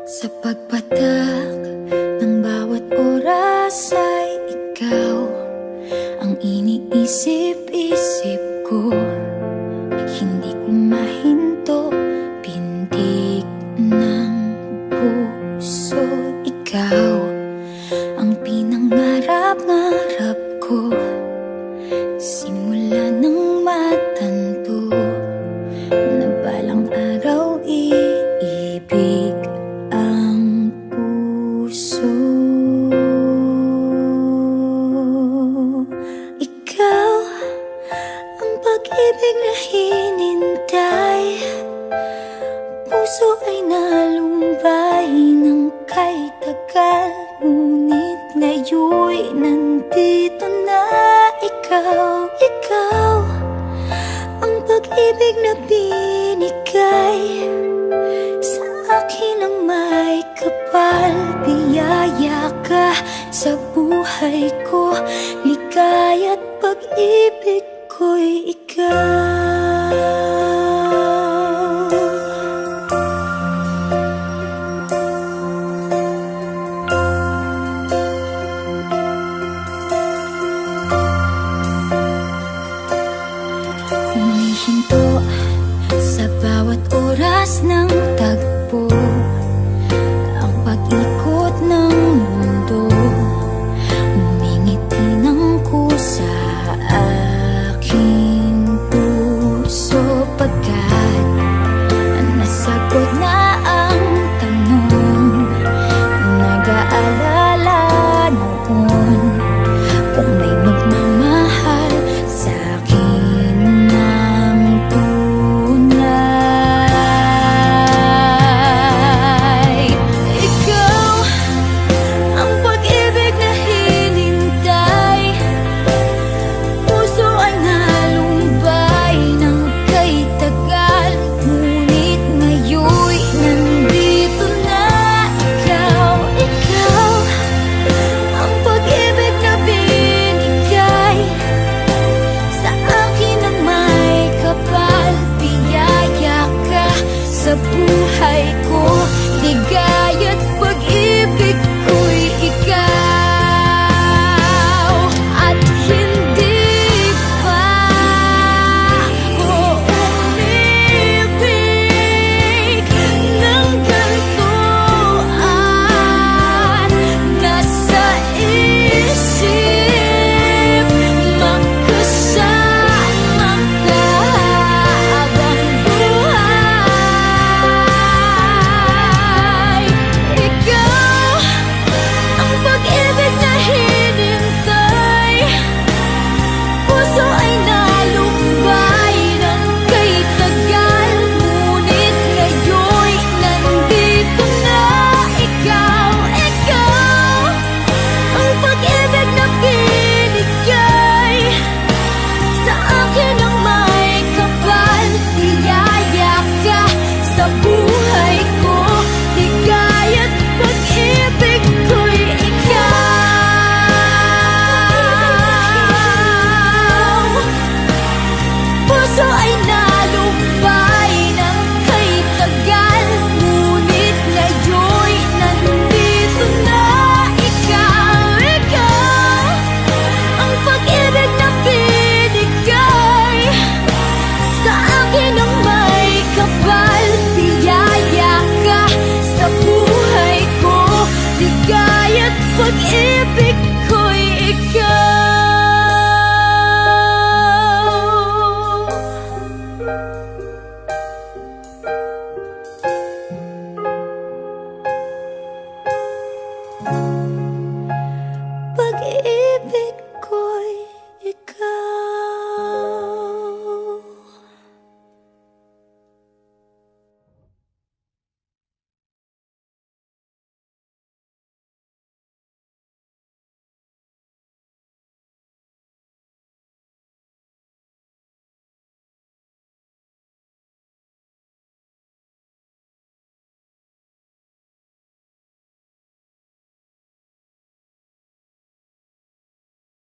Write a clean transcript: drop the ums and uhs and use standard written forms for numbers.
Sa pagpatak ng bawat oras ay ikaw ang iniisip-isip ko. Hindi ko mahinto, pintig ng puso. Ikaw ang pinangarap-ngarap ko, simula ng matanto na balang araw iibig ang puso. Ikaw ang pag-ibig na hinintay, puso ay nalumbay ng kay tagal. Ngunit ngayon'y nandito na ikaw. Ikaw ang pag-ibig na binigay sa akin ang may kapal. Biyaya ka sa buhay ko, ligaya't pag-ibig